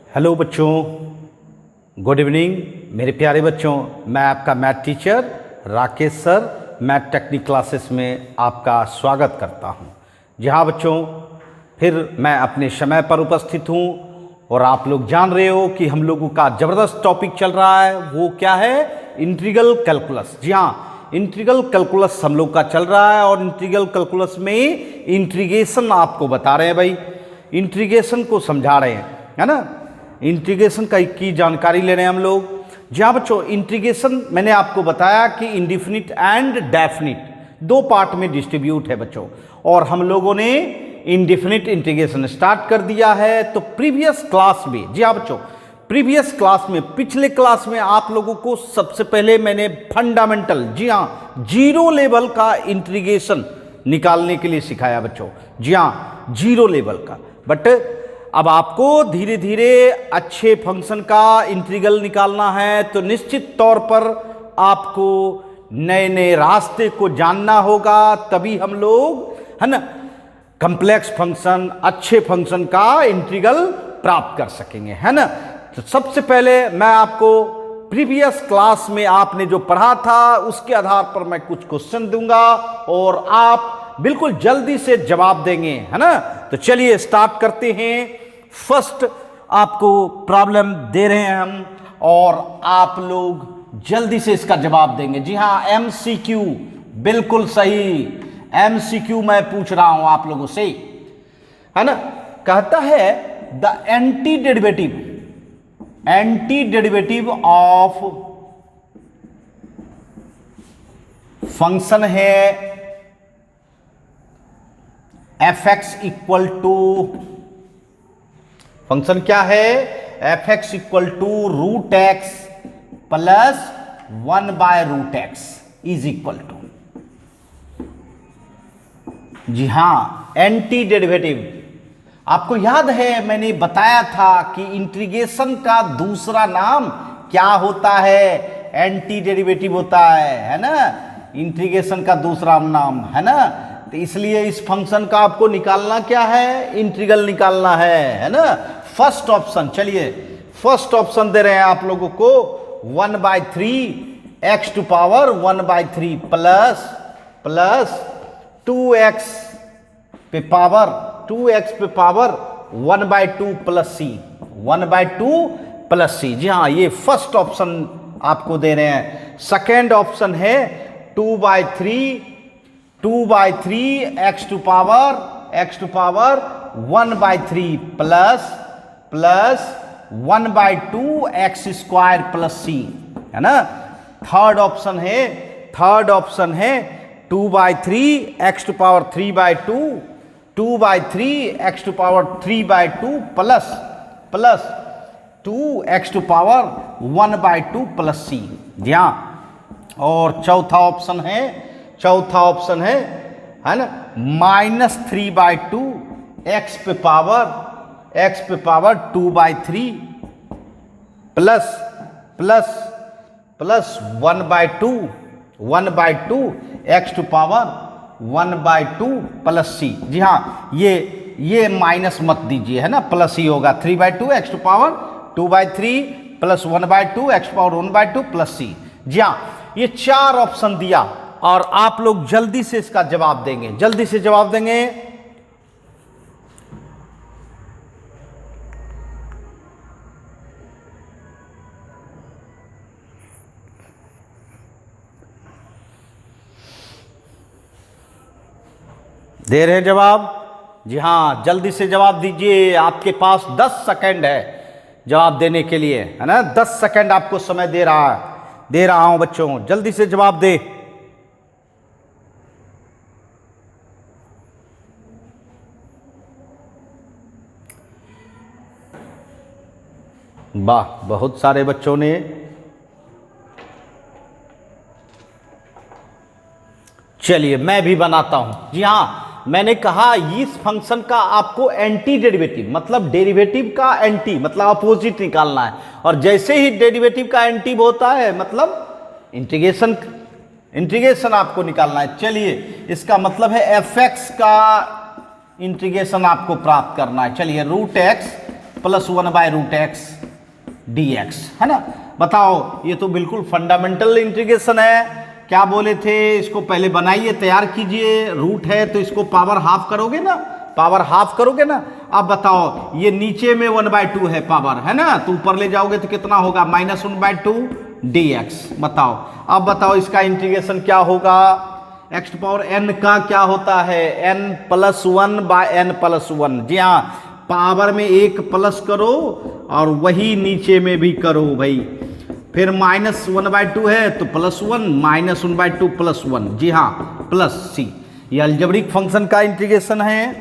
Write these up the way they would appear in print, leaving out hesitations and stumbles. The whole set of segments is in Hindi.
हेलो बच्चों, गुड इवनिंग मेरे प्यारे बच्चों। मैं आपका math teacher Rakesh sir math technique classes में आपका स्वागत करता हूं। जी हाँ बच्चों, फिर मैं अपने समय पर उपस्थित हूं और आप लोग जान रहे हो कि हम लोगों का ज़बरदस्त टॉपिक चल रहा है। वो क्या है? Integral calculus. जी हाँ, इंटीग्रल कैलकुलस हम लोग का चल रहा है और इंटीग्रल कैलकुलस में इंटीग्रेशन आपको बता रहे हैं भाई, इंटीग्रेशन को समझा रहे हैं, है ना। इंटीग्रेशन की जानकारी ले रहे हैं हम लोग। जी हाँ बच्चों, इंटीग्रेशन मैंने आपको बताया कि इंडिफिनिट एंड डेफिनिट दो पार्ट में डिस्ट्रीब्यूट है बच्चों, और हम लोगों ने इंडिफिनिट इंटीग्रेशन स्टार्ट कर दिया है। तो प्रीवियस क्लास में, जी हाँ बच्चों, प्रीवियस क्लास में, पिछले क्लास में आप लोगों को सबसे पहले मैंने फंडामेंटल, जी हाँ, जीरो लेवल का इंटीग्रेशन निकालने के लिए सिखाया बच्चों। जी हाँ, जीरो लेवल का। बट अब आपको धीरे धीरे अच्छे फंक्शन का इंटीग्रल निकालना है, तो निश्चित तौर पर आपको नए नए रास्ते को जानना होगा, तभी हम लोग, है ना, कॉम्प्लेक्स फंक्शन, अच्छे फंक्शन का इंटीग्रल प्राप्त कर सकेंगे, है ना। तो सबसे पहले मैं आपको प्रीवियस क्लास में आपने जो पढ़ा था उसके आधार पर मैं कुछ क्वेश्चन दूंगा और आप बिल्कुल जल्दी से जवाब देंगे, है ना। तो चलिए स्टार्ट करते हैं। फर्स्ट आपको प्रॉब्लम दे रहे हैं हम और आप लोग जल्दी से इसका जवाब देंगे। जी हाँ, एमसीक्यू, बिल्कुल सही, एमसीक्यू मैं पूछ रहा हूं आप लोगों से, है ना। कहता है the anti derivative of function है F X equal to, function क्या है? F X equal to root X plus 1/√x is equal to. जी हां, एंटी डेरिवेटिव आपको याद है, मैंने बताया था कि इंटीग्रेशन का दूसरा नाम क्या होता है? एंटी डेरिवेटिव होता है ना। इंटीग्रेशन का दूसरा नाम, है ना। तो इसलिए इस फंक्शन का आपको निकालना क्या है? इंटीग्रल निकालना है ना। फर्स्ट ऑप्शन, चलिए फर्स्ट ऑप्शन दे रहे हैं आप लोगों को 1/3 x to power 1/3 plus 2x पे power 1/2 plus c, 1/2 plus c। जी हाँ, ये फर्स्ट ऑप्शन आपको दे रहे हैं। सेकेंड ऑप्शन है 2/3 x to power 1/3 plus 1/2 x² plus c, है ना। थर्ड ऑप्शन है 2/3 x to power 3/2 2/3 x to power 3/2 प्लस 2x to power 1/2 plus c। जी हाँ, और चौथा ऑप्शन है ना, -3/2 x पे power 2/3 plus 1/2 x to power 1/2 plus c। जी हाँ, ये माइनस मत दीजिए, है ना, प्लस ही होगा। 3/2 x to power 2/3 plus 1/2 x power 1/2 plus c। जी हाँ, ये चार ऑप्शन दिया और आप लोग जल्दी से इसका जवाब देंगे, जल्दी से जवाब देंगे। दे रहे हैं जवाब? जी हाँ, जल्दी से जवाब दीजिए। आपके पास 10 सेकंड है जवाब देने के लिए, है ना। 10 सेकंड आपको समय दे रहा हूं बच्चों, जल्दी से जवाब दे। वाह, बहुत सारे बच्चों ने। चलिए मैं भी बनाता हूं। जी हाँ, मैंने कहा इस फंक्शन का आपको एंटी डेरिवेटिव, मतलब डेरिवेटिव का एंटी मतलब अपोजिट निकालना है, और जैसे ही डेरिवेटिव का एंटी होता है मतलब इंटीग्रेशन आपको निकालना है। चलिए, इसका मतलब है एफ एक्स का इंटीग्रेशन आपको प्राप्त करना है। चलिए, root X plus 1/√x dx, है ना। बताओ, ये तो बिल्कुल फंडामेंटल इंटीग्रेशन है। क्या बोले थे, इसको पहले बनाइए, तैयार कीजिए। रूट है तो इसको पावर हाफ करोगे ना, पावर हाफ करोगे ना। अब बताओ, ये नीचे में 1/2 है पावर, है ना, तो ऊपर ले जाओगे तो कितना होगा, -1/2 dx। बताओ, अब बताओ इसका इंटीग्रेशन क्या होगा। x⁴n का क्या होता है, n+1/n+1। जी हाँ, पावर में एक प्लस करो और वही नीचे में भी करो भाई। फिर -1/2 है तो +1, -1/2 +1। जी हाँ, प्लस c। ये अलजेब्रिक फंक्शन का इंटीग्रेशन है।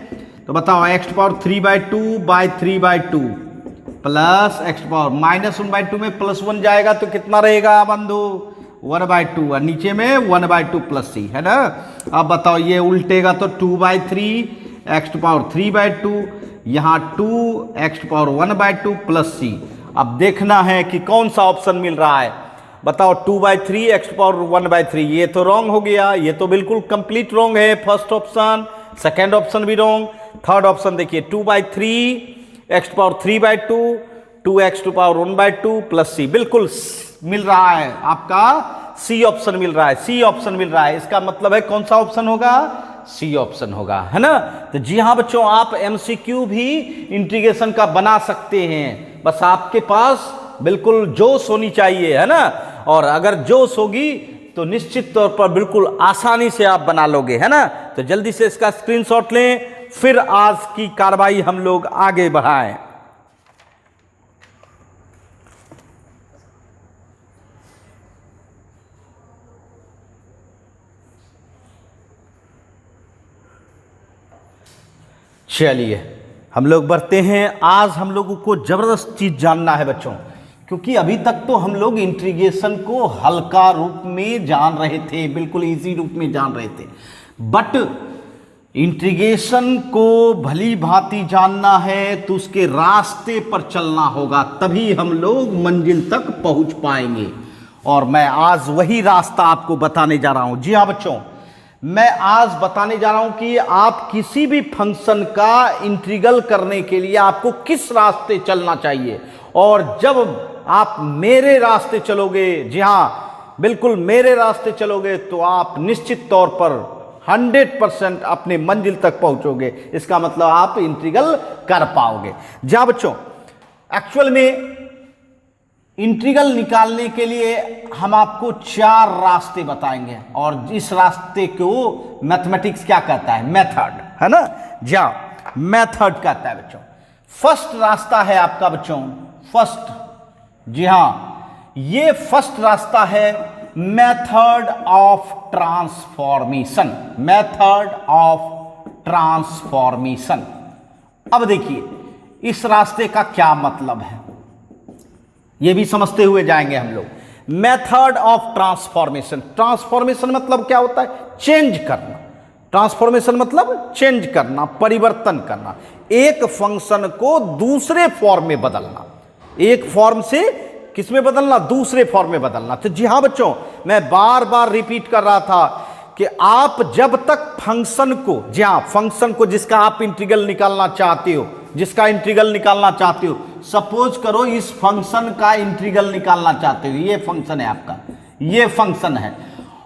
तो बताओ, x⁴3/2/3/2 प्लस x⁻−1/2 में +1 जाएगा तो कितना रहेगा बंधु, 1/2, और नीचे में 1/2 + c, है ना। अब बताओ, ये उल्टेगा तो 2/3 x⁻3/2, यहाँ 2 x⁻1/2 + c। अब देखना है कि कौन सा ऑप्शन मिल रहा है। बताओ, 2/3 x⁻1/3, ये तो रॉन्ग हो गया, ये तो बिल्कुल कंप्लीट रॉन्ग है। फर्स्ट ऑप्शन, सेकेंड ऑप्शन भी रॉन्ग, थर्ड ऑप्शन देखिए, 2/3 x⁻3/2 2x⁻1/2 + c, बिल्कुल मिल रहा है आपका, सी ऑप्शन मिल रहा है, सी ऑप्शन मिल रहा है। इसका मतलब है कौन सा ऑप्शन होगा, सी ऑप्शन होगा, है ना। तो जी हाँ बच्चों, आप एमसीक्यू भी इंटीग्रेशन का बना सकते हैं, बस आपके पास बिल्कुल जोश होनी चाहिए, है ना। और अगर जोश होगी तो निश्चित तौर पर बिल्कुल आसानी से आप बना लोगे, है ना। तो जल्दी से इसका स्क्रीनशॉट लें, फिर आज की कार्रवाई हम लोग आगे बढ़ाएं। चलिए हम लोग बढ़ते हैं। आज हम लोगों को जबरदस्त चीज जानना है बच्चों, क्योंकि अभी तक तो हम लोग इंटीग्रेशन को हल्का रूप में जान रहे थे, बिल्कुल इजी रूप में जान रहे थे। बट इंटीग्रेशन को भली भांति जानना है तो उसके रास्ते पर चलना होगा, तभी हम लोग मंजिल तक पहुंच पाएंगे। और मैं आज वही रास्ता आपको बताने जा रहा हूं। जी हाँ बच्चों, मैं आज बताने जा रहा हूं कि आप किसी भी फंक्शन का इंटीग्रल करने के लिए आपको किस रास्ते चलना चाहिए। और जब आप मेरे रास्ते चलोगे, जी हां बिल्कुल मेरे रास्ते चलोगे, तो आप निश्चित तौर पर 100% अपने मंजिल तक पहुंचोगे। इसका मतलब आप इंटीग्रल कर पाओगे। जी हां बच्चों, एक्चुअल में इंटीग्रल निकालने के लिए हम आपको 4 रास्ते बताएंगे, और इस रास्ते को मैथमेटिक्स क्या कहता है, मेथड, है ना। जा मेथड कहता है बच्चों। फर्स्ट रास्ता है आपका बच्चों, फर्स्ट, जी हां ये फर्स्ट रास्ता है method of transformation, method of transformation. अब देखिए इस रास्ते का क्या मतलब है, ये भी समझते हुए जाएंगे हम लोग। मेथड ऑफ ट्रांसफॉर्मेशन, ट्रांसफॉर्मेशन मतलब क्या होता है, चेंज करना। ट्रांसफॉर्मेशन मतलब चेंज करना, परिवर्तन करना, एक फंक्शन को दूसरे फॉर्म में बदलना, एक फॉर्म से किसमें बदलना, दूसरे फॉर्म में बदलना। तो जी हां बच्चों, मैं बार बार रिपीट कर रहा था कि आप जब तक फंक्शन को, जी हां फंक्शन को जिसका आप इंटीग्रल निकालना चाहते हो, जिसका इंटीग्रल निकालना चाहते हो, सपोज करो इस फंक्शन का इंटीग्रल निकालना चाहते हो, ये फंक्शन है आपका, ये फंक्शन है,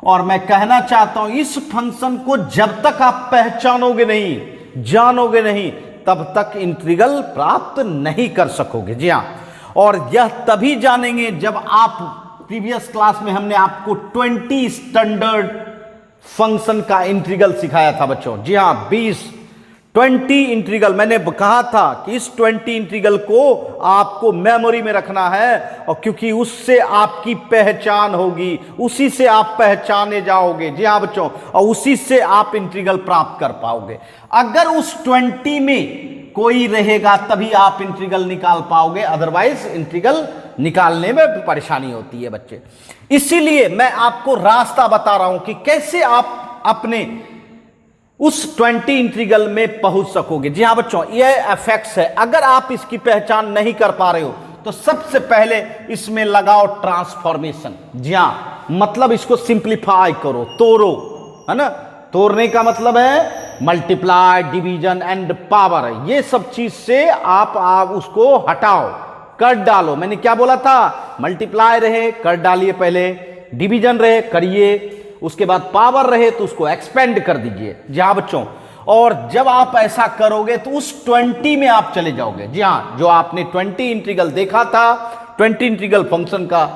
और मैं कहना चाहता हूं इस फंक्शन को जब तक आप पहचानोगे नहीं, जानोगे नहीं, तब तक इंटीग्रल प्राप्त नहीं कर सकोगे। जी हां, और यह तभी जानेंगे जब आप, प्रीवियस क्लास में हमने आपको 20 स्टैंडर्ड फंक्शन का इंटीग्रल सिखाया था बच्चों। जी हां 20 इंटीग्रल, मैंने कहा था कि इस 20 इंटीग्रल को आपको मेमोरी में रखना है, और क्योंकि उससे आपकी पहचान होगी, उसी से आप पहचाने जाओगे। जी हाँ बच्चों, और उसी से आप इंटीग्रल प्राप्त कर पाओगे। अगर उस 20 में कोई रहेगा तभी आप इंटीग्रल निकाल पाओगे, अदरवाइज इंटीग्रल निकालने में परेशानी होती है बच्चे। इसीलिए मैं आपको रास्ता बता रहा हूं कि कैसे आप अपने उस 20 इंटीग्रल में पहुंच सकोगे। जी हां बच्चों, यह एफेक्ट्स है। अगर आप इसकी पहचान नहीं कर पा रहे हो तो सबसे पहले इसमें लगाओ ट्रांसफॉर्मेशन। जी हां, मतलब इसको सिंप्लीफाई करो, तोड़ो, है ना। तोड़ने का मतलब है मल्टीप्लाई, डिवीजन एंड पावर, ये सब चीज से आप उसको हटाओ, कर डालो। मैंने क्या बोला था, मल्टीप्लाई रहे कर डालिए पहले, डिवीजन रहे करिए, उसके बाद पावर रहे तो उसको एक्सपेंड कर दीजिए। जी हाँ बच्चों, और जब आप ऐसा करोगे तो उस 20 में आप चले जाओगे। जी हाँ, जो आपने 20 इंटीग्रल देखा था, 20 इंटीग्रल फंक्शन का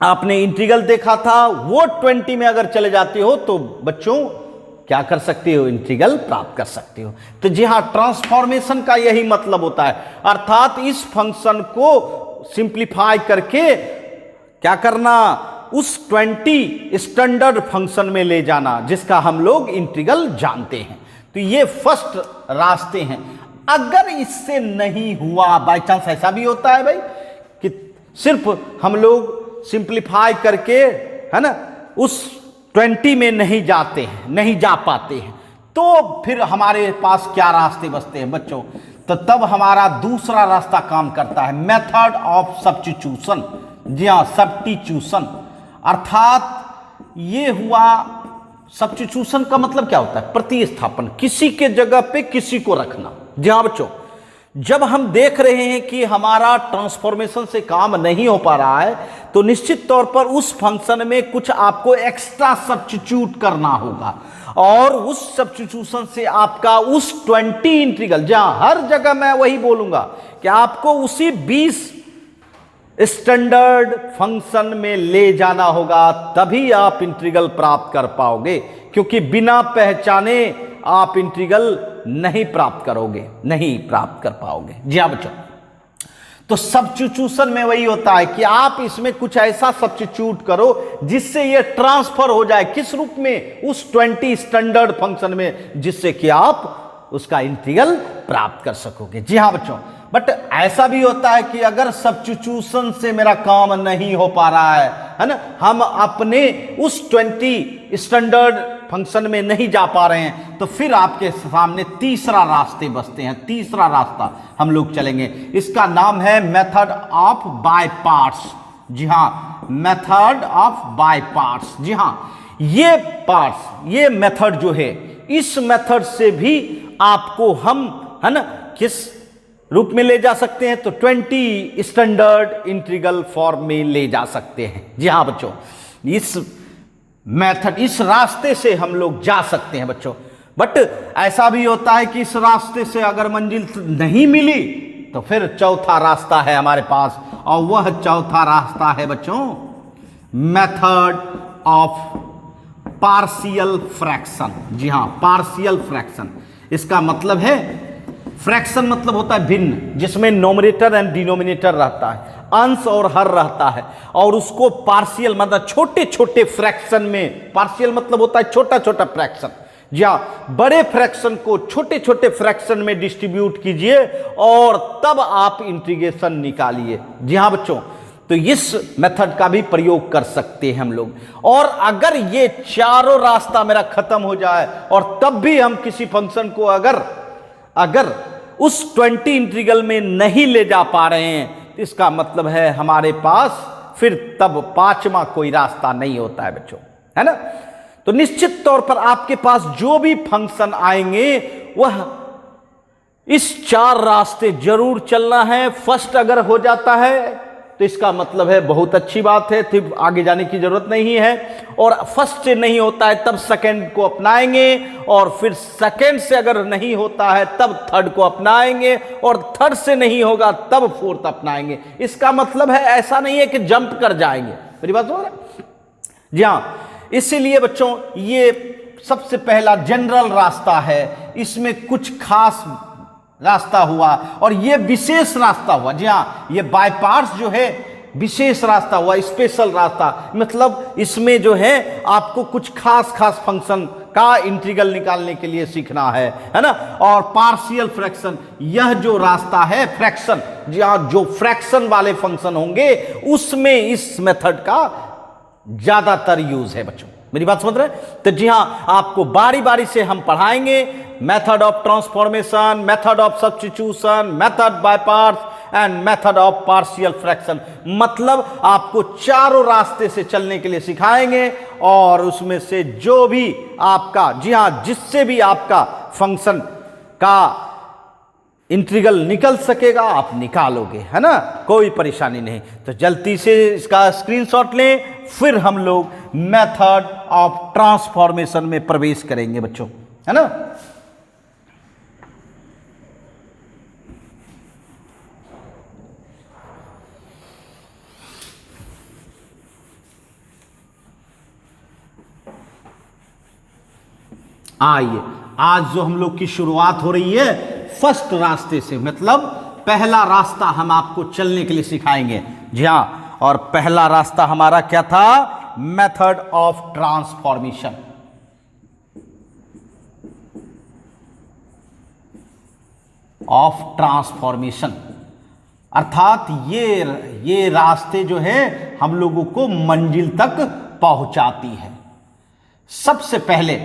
आपने इंटीग्रल देखा था, वो 20 में अगर चले जाते हो तो बच्चों क्या कर सकते हो, इंटीग्रल प्राप्त कर सकते हो। तो जी हाँ, ट्रांसफॉर्मेशन का यही मतलब होता है, अर्थात इस फंक्शन को सिंप्लीफाई करके क्या करना, उस 20 स्टैंडर्ड फंक्शन में ले जाना, जिसका हम लोग इंटीग्रल जानते हैं। तो ये फर्स्ट रास्ते हैं। अगर इससे नहीं हुआ, बाय चांस ऐसा भी होता है भाई कि सिर्फ हम लोग सिंप्लीफाई करके, है ना, उस 20 में नहीं जाते हैं, नहीं जा पाते हैं, तो फिर हमारे पास क्या रास्ते बचते हैं बच्चों, तो तब हमारा दूसरा रास्ता काम करता है, मेथड ऑफ सब्स्टिट्यूशन। जी हाँ, सब्स्टिट्यूशन अर्थात ये हुआ, सब्स्टिट्यूशन का मतलब क्या होता है, प्रतिस्थापन, किसी के जगह पे किसी को रखना। जी हाँ बच्चों, जब हम देख रहे हैं कि हमारा ट्रांसफॉर्मेशन से काम नहीं हो पा रहा है, तो निश्चित तौर पर उस फंक्शन में कुछ आपको एक्स्ट्रा सब्स्टिट्यूट करना होगा, और उस सब्स्टिट्यूशन से आपका उस 20 इंटीग्रल, जहां हर जगह मैं वही बोलूंगा कि आपको उसी 20 स्टैंडर्ड फंक्शन में ले जाना होगा, तभी आप इंटीग्रल प्राप्त कर पाओगे, क्योंकि बिना पहचाने आप इंटीग्रल नहीं प्राप्त करोगे, नहीं प्राप्त कर पाओगे। जी हाँ बच्चों, तो सब्स्टिट्यूशन में वही होता है कि आप इसमें कुछ ऐसा सब्स्टिट्यूट करो जिससे ये ट्रांसफर हो जाए, किस रूप में, उस 20 स्टैंडर्ड फंक्शन में, जिससे कि आप उसका इंटीग्रल प्राप्त कर सकोगे। जी हाँ बच्चों, बट ऐसा भी होता है कि अगर सब्स्टिट्यूशन से मेरा काम नहीं हो पा रहा है ना, हम अपने उस 20 स्टैंडर्ड फंक्शन में नहीं जा पा रहे हैं, तो फिर आपके सामने तीसरा रास्ते बचते हैं। तीसरा रास्ता हम लोग चलेंगे, इसका नाम है मेथड ऑफ बाय पार्ट्स। जी हाँ, मेथड ऑफ बाय पार्ट्स। जी हाँ, ये पार्ट्स, ये मेथड जो है, इस मेथड से भी आपको हम, है ना, किस रूप में ले जा सकते हैं, तो 20 स्टैंडर्ड इंटीग्रल फॉर्म में ले जा सकते हैं। जी हाँ बच्चों, इस मेथड, इस रास्ते से हम लोग जा सकते हैं बच्चों। बट ऐसा भी होता है कि इस रास्ते से अगर मंजिल नहीं मिली, तो फिर चौथा रास्ता है हमारे पास, और वह चौथा रास्ता है बच्चों मेथड ऑफ पार्शियल फ्रैक्शन। जी हाँ, पार्शियल फ्रैक्शन, इसका मतलब है, फ्रैक्शन मतलब होता है भिन्न, जिसमें नोमिनेटर एंड डिनोमिनेटर रहता है, अंश और हर रहता है, और उसको पार्शियल मतलब छोटे छोटे फ्रैक्शन में, पार्शियल मतलब होता है छोटा छोटा फ्रैक्शन। जी हाँ, बड़े फ्रैक्शन को छोटे छोटे फ्रैक्शन में डिस्ट्रीब्यूट कीजिए और तब आप इंटीग्रेशन निकालिए। जी हाँ बच्चों, तो इस मेथड का भी प्रयोग कर सकते हैं हम लोग। और अगर ये चारों रास्ता मेरा खत्म हो जाए और तब भी हम किसी फंक्शन को अगर उस 20 इंटीग्रल में नहीं ले जा पा रहे हैं, तो इसका मतलब है हमारे पास फिर तब पांचवा कोई रास्ता नहीं होता है बच्चों, है ना। तो निश्चित तौर पर आपके पास जो भी फंक्शन आएंगे वह इस चार रास्ते जरूर चलना है। फर्स्ट अगर हो जाता है तो इसका मतलब है बहुत अच्छी बात है, फिर आगे जाने की जरूरत नहीं है। और फर्स्ट से नहीं होता है तब सेकंड को अपनाएंगे, और फिर सेकंड से अगर नहीं होता है तब थर्ड को अपनाएंगे, और थर्ड से नहीं होगा तब फोर्थ अपनाएंगे। इसका मतलब है ऐसा नहीं है कि जंप कर जाएंगे। मेरी बात समझ रहे हैं? जी हाँ, इसीलिए बच्चों ये सबसे पहला जनरल रास्ता है, इसमें कुछ खास रास्ता हुआ और ये विशेष रास्ता हुआ। जी हाँ, ये बाय पार्ट्स जो है विशेष रास्ता हुआ, स्पेशल रास्ता, मतलब इसमें जो है आपको कुछ खास खास फंक्शन का इंटीग्रल निकालने के लिए सीखना है ना। और पार्शियल फ्रैक्शन, यह जो रास्ता है फ्रैक्शन, जी हाँ, जो फ्रैक्शन वाले फंक्शन होंगे उसमें इस मेथड का ज्यादातर यूज है बच्चों। मेरी बात समझ रहे हैं? तो जी हाँ, आपको बारी बारी से हम पढ़ाएंगे method of transformation, method of substitution, method by parts and method of partial fraction, मतलब आपको चारों रास्ते से चलने के लिए सिखाएंगे और उसमें से जो भी आपका, जी हां, जिससे भी आपका फंक्शन का इंटीग्रल निकल सकेगा आप निकालोगे, है ना, कोई परेशानी नहीं। तो जल्दी से इसका स्क्रीनशॉट लें, फिर हम लोग मेथड ऑफ ट्रांसफॉर्मेशन में प्रवेश करेंगे बच्चों, है ना। आइए, आज जो हम लोग की शुरुआत हो रही है फर्स्ट रास्ते से, मतलब पहला रास्ता हम आपको चलने के लिए सिखाएंगे। जी हां, और पहला रास्ता हमारा क्या था? Method of transformation. Of transformation अर्थात ये रास्ते जो है हम लोगों को मंजिल तक पहुंचाती है। सबसे पहले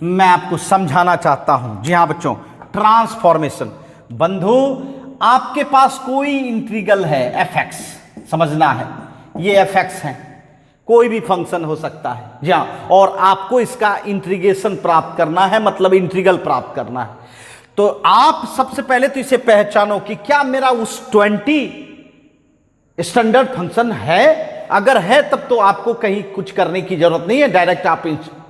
मैं आपको समझाना चाहता हूं, जी हां बच्चों, ट्रांसफॉर्मेशन। बंधु, आपके पास कोई इंटीग्रल है fx, समझना है, ये fx है, कोई भी फंक्शन हो सकता है, जी हां, और आपको इसका इंटीग्रेशन प्राप्त करना है, मतलब इंटीग्रल प्राप्त करना है। तो आप सबसे पहले तो इसे पहचानो कि क्या मेरा उस 20 स्टैंडर्ड फंक्शन है। अगर है तब तो आपको कहीं कुछ करने की जरूरत नहीं है, डायरेक्ट आप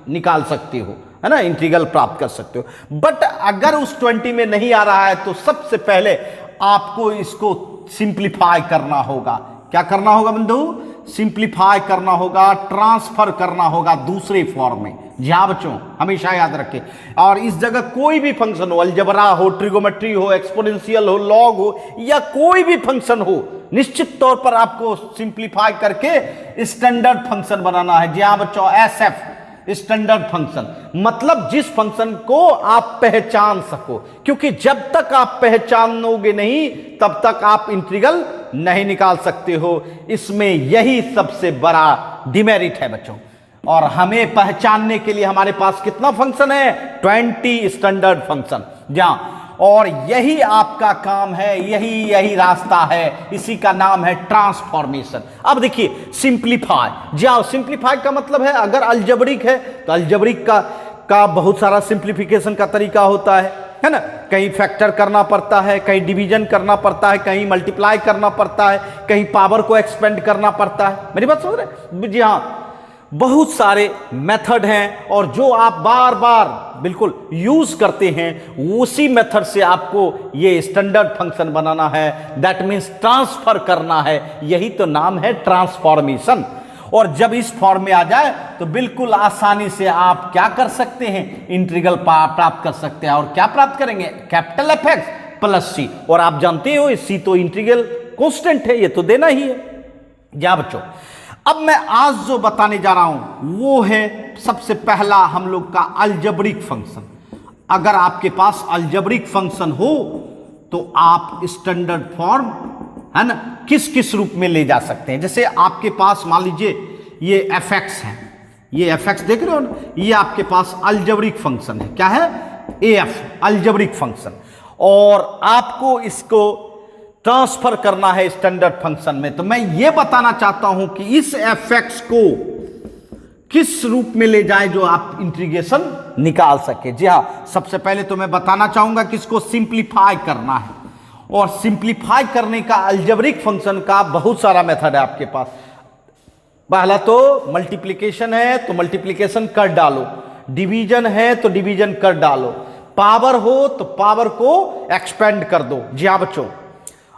निकाल सकते हो, है ना, इंटीग्रल प्राप्त कर सकते हो। बट अगर उस 20 में नहीं आ रहा है तो सबसे पहले आपको इसको सिंप्लीफाई करना होगा। क्या करना होगा बंधु? सिंप्लीफाई करना होगा, ट्रांसफर करना होगा दूसरे फॉर्म में। जी हाँ बच्चों, हमेशा याद रखें। और इस जगह कोई भी फंक्शन हो, अलजबरा हो, ट्रिगोमेट्री हो, एक्सपोनेंशियल हो, लॉग हो, या कोई भी फंक्शन हो, निश्चित तौर पर आपको सिंप्लीफाई करके स्टैंडर्ड फंक्शन बनाना है। जी हाँ बच्चों, एसएफ, स्टैंडर्ड फंक्शन, मतलब जिस फंक्शन को आप पहचान सको, क्योंकि जब तक आप पहचानोगे नहीं तब तक आप इंटीग्रल नहीं निकाल सकते हो। इसमें यही सबसे बड़ा डिमेरिट है बच्चों। और हमें पहचानने के लिए हमारे पास कितना फंक्शन है? 20 स्टैंडर्ड फंक्शन, जहां, और यही आपका काम है, यही रास्ता है, इसी का नाम है ट्रांसफॉर्मेशन। अब देखिए, सिंप्लीफाई, जाओ, सिंप्लीफाई का मतलब है, अगर अलजेब्रिक है तो अलजेब्रिक का बहुत सारा सिंप्लीफिकेशन का तरीका होता है ना। कहीं फैक्टर करना पड़ता है, कहीं डिवीजन करना पड़ता है, कहीं मल्टीप्लाई करना पड़ता है, कहीं पावर को एक्सपेंड करना पड़ता है। मेरी बात समझ रहे? जी हाँ, बहुत सारे मेथड हैं, और जो आप बार बार बिल्कुल यूज करते हैं उसी मेथड से आपको ये स्टैंडर्ड फंक्शन बनाना है, दैट मीन्स ट्रांसफर करना है। यही तो नाम है ट्रांसफॉर्मेशन। और जब इस फॉर्म में आ जाए तो बिल्कुल आसानी से आप क्या कर सकते हैं? इंटीग्रल प्राप्त कर सकते हैं। और क्या प्राप्त करेंगे? कैपिटल एफ एक्स प्लस सी। और आप जानते हो सी तो इंटीग्रल कांस्टेंट है, ये तो देना ही है। क्या बच्चों, अब मैं आज जो बताने जा रहा हूं वो है सबसे पहला हम लोग का अलजेब्रिक फंक्शन। अगर आपके पास अलजेब्रिक फंक्शन हो तो आप स्टैंडर्ड फॉर्म, है ना, किस किस रूप में ले जा सकते हैं। जैसे आपके पास मान लीजिए ये एफ एक्स है, ये एफ एक्स देख रहे हो ना, ये आपके पास अलजेब्रिक फंक्शन है। क्या है? A F, algebraic function. और आपको इसको ट्रांसफर करना है स्टैंडर्ड फंक्शन में। तो मैं ये बताना चाहता हूं कि इस एफ एक्स को किस रूप में ले जाए जो आप इंटीग्रेशन निकाल सके। जी हां, सबसे पहले तो मैं बताना चाहूंगा कि इसको सिंप्लीफाई करना है। और सिंप्लीफाई करने का अलजेब्रिक फंक्शन का बहुत सारा मेथड है आपके पास। पहला तो मल्टीप्लिकेशन है तो मल्टीप्लिकेशन कर डालो, डिवीजन है तो डिवीजन कर डालो, पावर हो तो पावर को एक्सपेंड कर दो। जी हां बच्चों,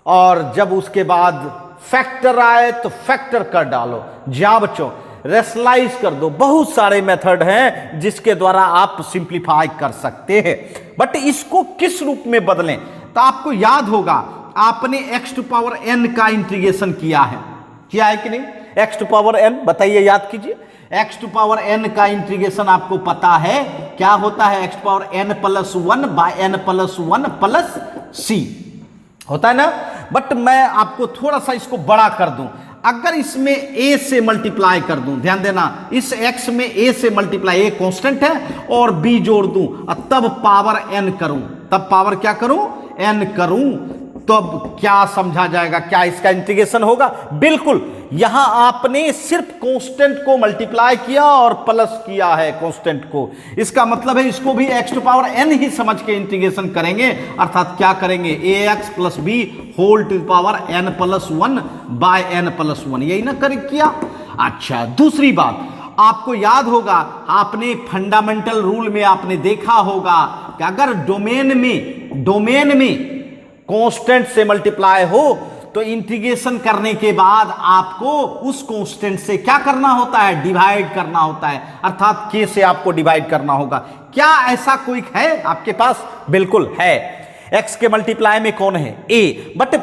और जब उसके बाद फैक्टर आए तो फैक्टर कर डालो। जी हां बच्चों, रेशनलाइज कर दो। बहुत सारे मेथड हैं जिसके द्वारा आप सिंप्लीफाई कर सकते हैं। बट इसको किस रूप में बदलें? तो आपको याद होगा आपने x टू पावर n का इंटीग्रेशन किया है कि नहीं? x टू पावर n, बताइए, याद कीजिए। x टू पावर n का इंटीग्रेशन आपको पता है क्या होता है? x to power n plus 1 by n plus 1 plus c होता है ना। बट मैं आपको थोड़ा सा इसको बड़ा कर दूं। अगर इसमें a से मल्टीप्लाई कर दूं, ध्यान देना, इस x में a से मल्टीप्लाई, a कांस्टेंट है, और b जोड़ दूं, तब पावर n करूं, तब पावर क्या करूं? n करूं, तो अब क्या समझा जाएगा, क्या इसका इंटीग्रेशन होगा? बिल्कुल, यहां आपने सिर्फ कांस्टेंट को मल्टीप्लाई किया और प्लस किया है कांस्टेंट को, इसका मतलब है इसको भी x टू पावर n ही समझ के इंटीग्रेशन करेंगे, अर्थात क्या करेंगे, ax plus b whole to power n plus 1 by n plus 1, यही ना कर किया। अच्छा, दूसरी बात आपको याद होगा, आपने फंडामेंटल रूल में आपने देखा होगा कि अगर डोमेन में कांस्टेंट से मल्टीप्लाई हो तो इंटीग्रेशन करने के बाद आपको उस कांस्टेंट से क्या करना होता है, डिवाइड करना होता है, अर्थात k से आपको डिवाइड करना होगा। क्या ऐसा कोई है आपके पास? बिल्कुल है। x के मल्टीप्लाई में कौन है? a, बट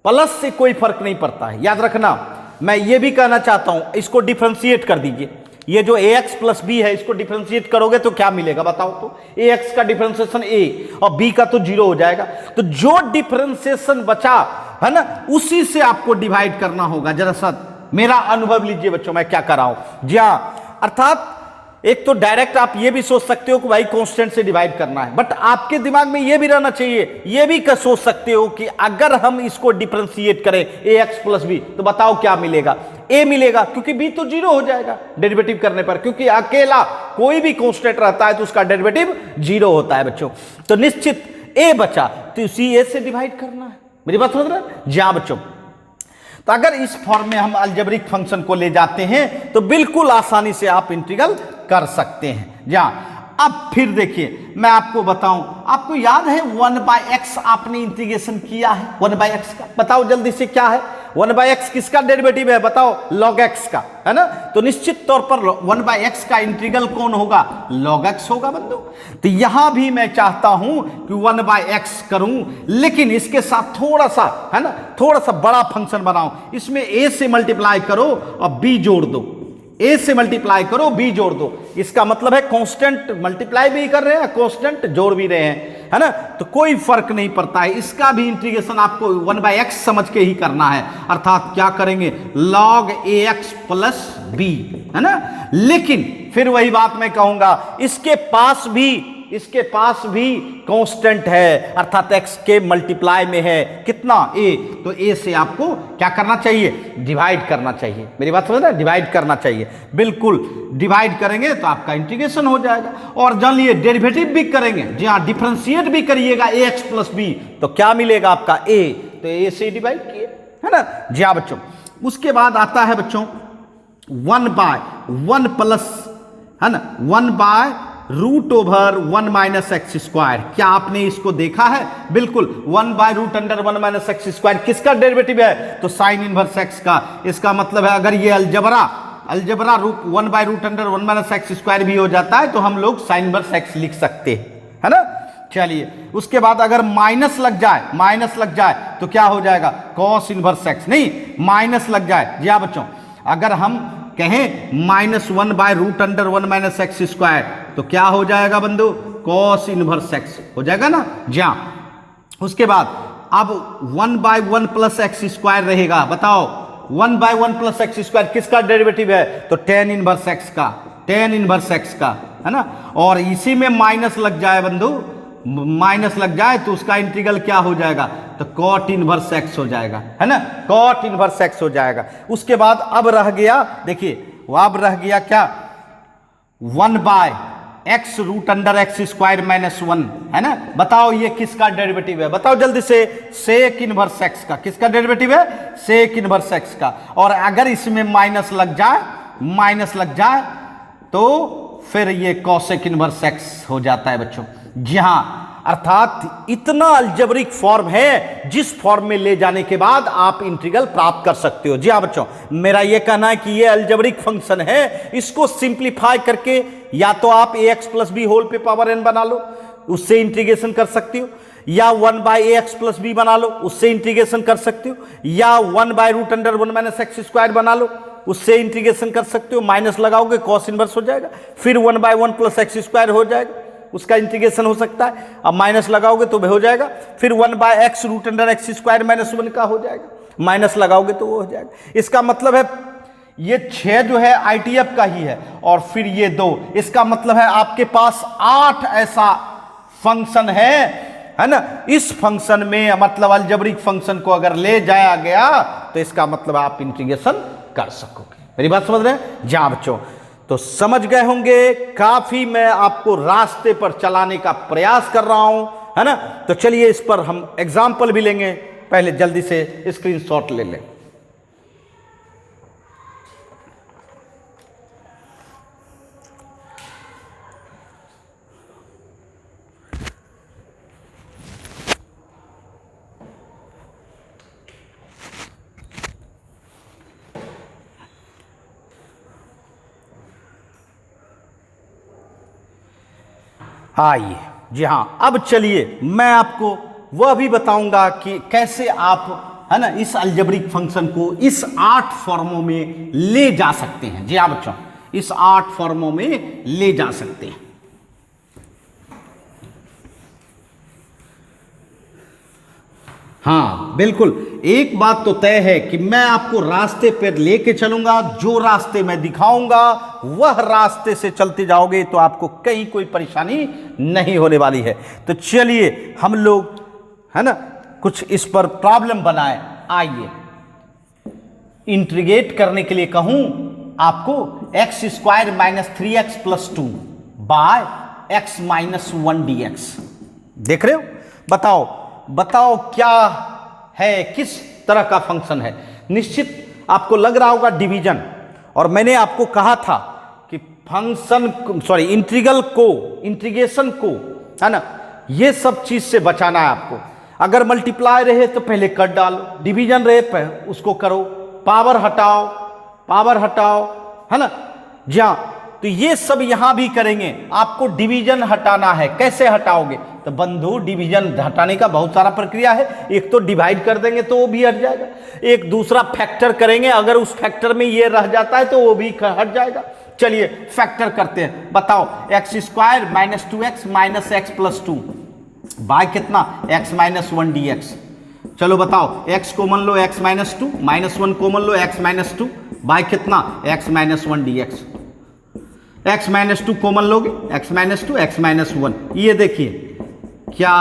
प्लस से कोई फर्क नहीं पड़ता है, याद रखना। मैं ये भी कहना चाहता हूं, इसको डिफरेंशिएट कर दीजिए, ये जो ax प्लस बी है इसको डिफरेंशिएट करोगे तो क्या मिलेगा बताओ तो? ax का डिफरेंशिएशन a और b का तो 0 हो जाएगा, तो जो डिफरेंशिएशन बचा है ना उसी से आपको डिवाइड करना होगा। जरा सा मेरा अनुभव लीजिए बच्चों, मैं क्या कर रहा हूं। जी हां, अर्थात एक तो डायरेक्ट आप ये भी सोच सकते हो कि भाई कांस्टेंट से डिवाइड करना है, बट आपके दिमाग में ये भी रहना चाहिए, ये भी सोच सकते हो कि अगर हम इसको डिफरेंशिएट करें ax प्लस बी तो बताओ क्या मिलेगा? a मिलेगा, क्योंकि b तो 0 हो जाएगा डेरिवेटिव करने पर, क्योंकि अकेला कोई भी कांस्टेंट रहता है तो उसका डेरिवेटिव 0 होता है बच्चों। तो निश्चित a बचा, तो इसी a से डिवाइड करना है। मेरी बात समझ रहे हैं? जी हां बच्चों, तो अगर इस फॉर्म में हम अलजेब्रिक फंक्शन को ले जाते हैं तो बिल्कुल आसानी से आप इंटीग्रल कर सकते हैं। जी हां, अब फिर देखिए मैं आपको बताऊं, आपको याद है 1/x आपने इंटीग्रेशन किया है 1/x का, बताओ जल्दी से क्या है 1/x? किसका डेरिवेटिव है बताओ? log x का, है ना। तो निश्चित तौर पर 1/x का इंटीग्रल कौन होगा? log x होगा बंधु। तो यहां भी मैं चाहता हूं कि 1/x करूं, लेकिन इसके साथ थोड़ा सा, है ना, थोड़ा सा बड़ा फंक्शन बनाओ, इसमें a से मल्टीप्लाई करो और b जोड़ दो, a से मल्टीप्लाई करो b जोड़ दो, इसका मतलब है कांस्टेंट मल्टीप्लाई भी कर रहे हैं, कांस्टेंट जोड़ भी रहे हैं, है ना, तो कोई फर्क नहीं पड़ता है। इसका भी इंटीग्रेशन आपको 1/x समझ के ही करना है, अर्थात क्या करेंगे, log ax प्लस b, है ना। लेकिन फिर वही बात मैं कहूंगा, इसके पास भी कांस्टेंट है, अर्थात x के मल्टीप्लाई में है कितना, a, तो a से आपको क्या करना चाहिए, डिवाइड करना चाहिए। मेरी बात समझ रहे हैं? डिवाइड करना चाहिए, बिल्कुल डिवाइड करेंगे तो आपका इंटीग्रेशन हो जाएगा। और जानिए डेरिवेटिव भी करेंगे, जी हाँ, डिफरेंशिएट भी करिएगा ax प्लस b, तो क्या मिलेगा आपका a, तो a से डिवाइड किए, है ना। जी हाँ बच्चों, उसके बाद आता है बच्चों 1/1 प्लस, है ना, 1/√1 माइनस एक्स स्क्वायर। क्या आपने इसको देखा है? बिल्कुल, 1/√1 माइनस एक्स स्क्वायर किसका डेरिवेटिव है? तो साइन इनवर्स एक्स का। इसका मतलब है अगर ये अलजबरा रूप 1/√1 माइनस एक्स स्क्वायर भी हो जाता है तो हम लोग साइन इनवर्स एक्स लिख सकते हैं, है ना। चलिए, उसके बाद अगर माइनस लग जाए तो क्या हो जाएगा, कॉस इनवर्स एक्स, नहीं माइनस लग जाए। जी हाँ बच्चों, अगर हम कहें -1/√1 माइनस एक्स स्क्वायर तो क्या हो जाएगा बंधु, कॉस इनवर्स एक्स हो जाएगा ना। जी हाँ, उसके बाद अब 1/1 प्लस एक्स स्क्वायर रहेगा, बताओ 1/1 प्लस एक्स स्क्वायर किसका डेरिवेटिव है? तो टेन इनवर्स एक्स का, है ना। और इसी में माइनस लग जाए बंधु, माइनस लग जाए तो उसका इंटीग्रल क्या हो जाएगा, तो कॉट इनवर्स एक्स हो जाएगा, है ना, कॉट इनवर्स एक्स हो जाएगा। उसके बाद अब रह गया, देखिए अब रह गया क्या, 1/x√x स्क्वायर माइनस 1, है ना। बताओ ये किसका डेरिवेटिव है, बताओ जल्दी से, सेक इनवर्स एक्स का। किसका डेरिवेटिव है? सेक इनवर्स एक्स का। और अगर इसमें माइनस लग जाए तो फिर ये कॉसेक इनवर्स एक्स हो जाता है बच्चों। जी हां, अर्थात इतना अलजेब्रिक फॉर्म है जिस फॉर्म में ले जाने के बाद आप इंटीग्रल प्राप्त कर सकते हो। जी हां बच्चों, मेरा यह कहना है कि यह अलजेब्रिक फंक्शन है, इसको सिंप्लीफाई करके या तो आप ax प्लस बी होल पे पावर n बना लो, उससे इंटीग्रेशन कर सकते हो, या 1/ax प्लस बी बना लो, उससे इंटीग्रेशन कर सकते हो, या 1/√1 माइनस एक्स स्क्वायर बना लो, उससे इंटीग्रेशन कर सकते हो। माइनस लगाओगे कॉस इनवर्स हो जाएगा, फिर 1/1 प्लस एक्स स्क्वायर हो जाएगा, उसका इंटीग्रेशन हो सकता है। अब माइनस लगाओगे तो हो जाएगा, फिर 1/x√x स्क्वायर माइनस 1 का हो जाएगा, माइनस लगाओगे तो वो हो जाएगा। इसका मतलब है ये 6 जो है ITF का ही है, और फिर ये 2, इसका मतलब है आपके पास 8 ऐसा फंक्शन है है ना, इस फंक्शन में मतलब अलजेब्रिक फंक्शन को अगर ले जाया गया तो इसका मतलब आप इंटीग्रेशन कर सकोगे। मेरी बात समझ रहे हैं? जी हाँ बच्चों, तो समझ गए होंगे। काफी मैं आपको रास्ते पर चलाने का प्रयास कर रहा हूं, है ना। तो चलिए इस पर हम एग्जाम्पल भी लेंगे। पहले जल्दी से स्क्रीनशॉट ले लें। आइए, जी हाँ, अब चलिए मैं आपको वह भी बताऊंगा कि कैसे आप, है ना, इस अलजेब्रिक फंक्शन को इस 8 फॉर्मों में ले जा सकते हैं। जी हाँ बच्चों, इस 8 फॉर्मों में ले जा सकते हैं। हाँ बिल्कुल, एक बात तो तय है कि मैं आपको रास्ते पर लेके चलूंगा। जो रास्ते मैं दिखाऊंगा वह रास्ते से चलते जाओगे तो आपको कहीं कोई परेशानी नहीं होने वाली है। तो चलिए हम लोग, है ना, कुछ इस पर प्रॉब्लम बनाए। आइए, इंटीग्रेट करने के लिए कहूं आपको x² - 3x + 2 bye x - 1 dx। देख रहे हो? बताओ क्या है, किस तरह का फंक्शन है। निश्चित आपको लग रहा होगा डिवीजन, और मैंने आपको कहा था कि इंटीग्रेशन को, है ना, ये सब चीज से बचाना है आपको। अगर मल्टीप्लाई रहे तो पहले कर डालो, डिवीजन रहे उसको करो, पावर हटाओ, है ना। जी हाँ, तो ये सब यहां भी करेंगे। आपको डिवीजन हटाना है, कैसे हटाओगे? तो बंधु, डिवीजन हटाने का बहुत सारा प्रक्रिया है। एक तो डिवाइड कर देंगे तो वो भी हट जाएगा, एक दूसरा फैक्टर करेंगे, अगर उस फैक्टर में ये रह जाता है तो वो भी हट जाएगा। चलिए फैक्टर करते हैं। बताओ, x² - 2x - x + 2 बाय कितना, x - 1 dx। चलो बताओ, x कॉमन लो, x - 2, -1 कॉमन लो, x - 2 बाय कितना, x - 1 dx। x - 2 कॉमन लोगे, x - 2, x - 1। ये देखिए क्या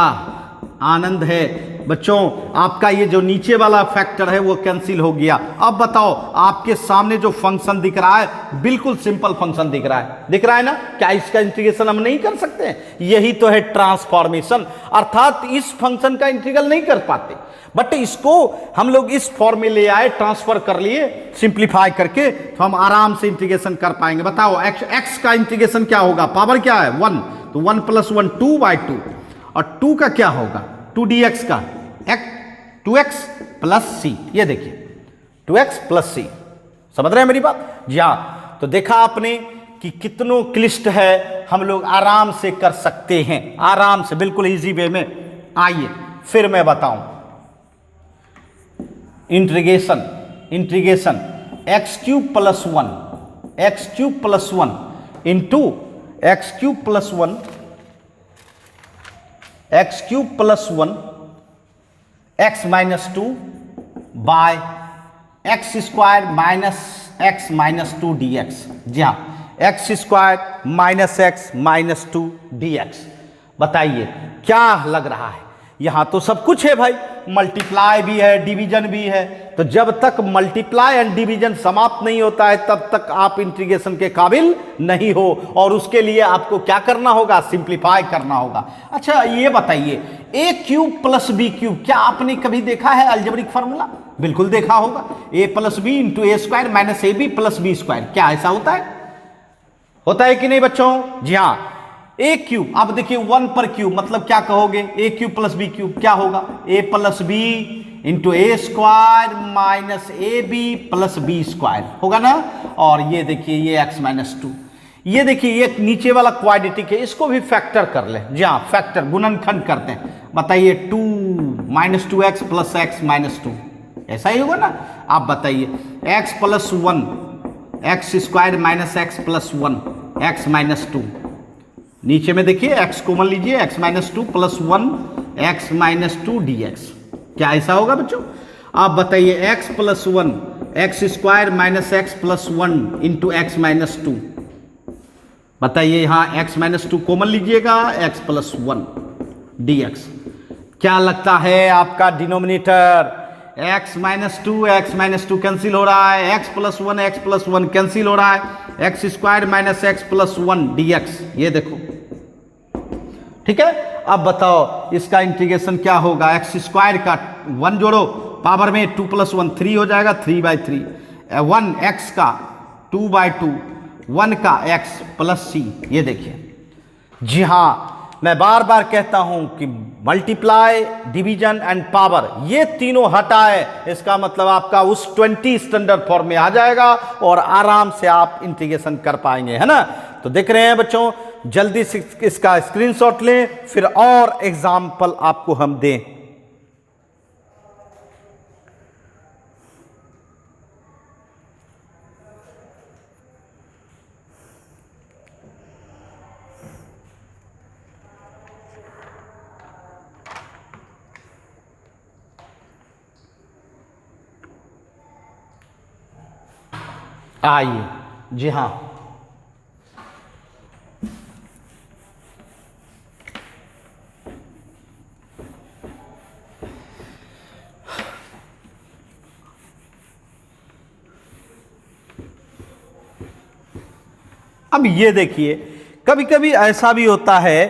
आनंद है बच्चों, आपका ये जो नीचे वाला फैक्टर है वो कैंसिल हो गया। अब बताओ, आपके सामने जो फंक्शन दिख रहा है बिल्कुल सिंपल फंक्शन दिख रहा है ना। क्या इसका इंटीग्रेशन हम नहीं कर सकते हैं? यही तो है ट्रांसफॉर्मेशन, अर्थात इस फंक्शन का इंटीग्रल नहीं कर पाते, बट इसको हम लोग इस फॉर्म में ले आए, ट्रांसफर कर लिए, सिंप्लीफाई करके, तो हम आराम से इंटीग्रेशन कर पाएंगे। बताओ, x का इंटीग्रेशन क्या होगा? पावर क्या है? 1, तो 1 + 1 2/2, और 2 का क्या होगा? 2 dx का 2x + c। ये देखिए 2x + c। समझ रहे हैं मेरी बात? जी हाँ, तो देखा आपने कि कितनों क्लिष्ट है, हम लोग आराम से कर सकते हैं, आराम से, बिल्कुल इजी वे में। आइए फिर मैं बताऊं, integration x³ + 1 into x³ + 1 x - 2 by x² - x - 2 dx। जी हाँ, x² - x - 2 dx। बताइए क्या लग रहा है? यहां तो सब कुछ है भाई, मल्टीप्लाई भी है, डिवीजन भी है। तो जब तक मल्टीप्लाई एंड डिवीजन समाप्त नहीं होता है तब तक आप इंटीग्रेशन के काबिल नहीं हो, और उसके लिए आपको क्या करना होगा? सिंप्लीफाई करना होगा। अच्छा ये बताइए, a³ + b³, क्या आपने कभी देखा है अलजेब्रिक फार्मूला? बिल्कुल देखा होगा, a + b × a² - ab + b²। क्या ऐसा होता है कि नहीं बच्चों? जी हाँ, a³। अब देखिए 1 पर क्यूब मतलब क्या कहोगे? a³ + b³ क्या होगा? a + b × a² - ab + b² होगा ना। और ये देखिए ये x - 2, ये देखिए ये नीचे वाला क्वाड्रेटिक है, इसको भी फैक्टर कर ले। जी हाँ, फैक्टर, गुणनखंड करते हैं। बताइए 2 - 2x + x - 2, ऐसा ही होगा ना। आप बताइए x + 1 x² - x + 1 x - 2। नीचे में देखिए x कॉमन लीजिए, x - 2 + 1 x - 2 dx। क्या ऐसा होगा बच्चों? आप बताइए x + 1 x² - x + 1 into x - 2। बताइए यहाँ x - 2 कॉमन लीजिएगा, x + 1 dx। क्या लगता है आपका denominator? x minus two cancel हो रहा है, x प्लस वन कैंसिल हो रहा है, x square minus x plus one dx, ये देखो, ठीक है। अब बताओ इसका इंटीग्रेशन क्या होगा? एक्स स्क्वायर का 1 जोड़ो, पावर में 2 + 1 3 हो जाएगा, 3/3, 1 x का 2/2, 1 का x प्लस c, ये देखिए। जी हाँ, मैं बार बार कहता हूं कि मल्टीप्लाई, डिवीजन एंड पावर, ये तीनों हटाए, इसका मतलब आपका उस 20 स्टैंडर्ड फॉर्म में आ जाएगा और आराम से आप इंटीग्रेशन कर पाएंगे, है ना। तो देख रहे हैं बच्चों, जल्दी से इसका स्क्रीनशॉट लें, फिर और एग्जाम्पल आपको हम दें। आइए, जी हाँ, अब ये देखिए, कभी कभी ऐसा भी होता है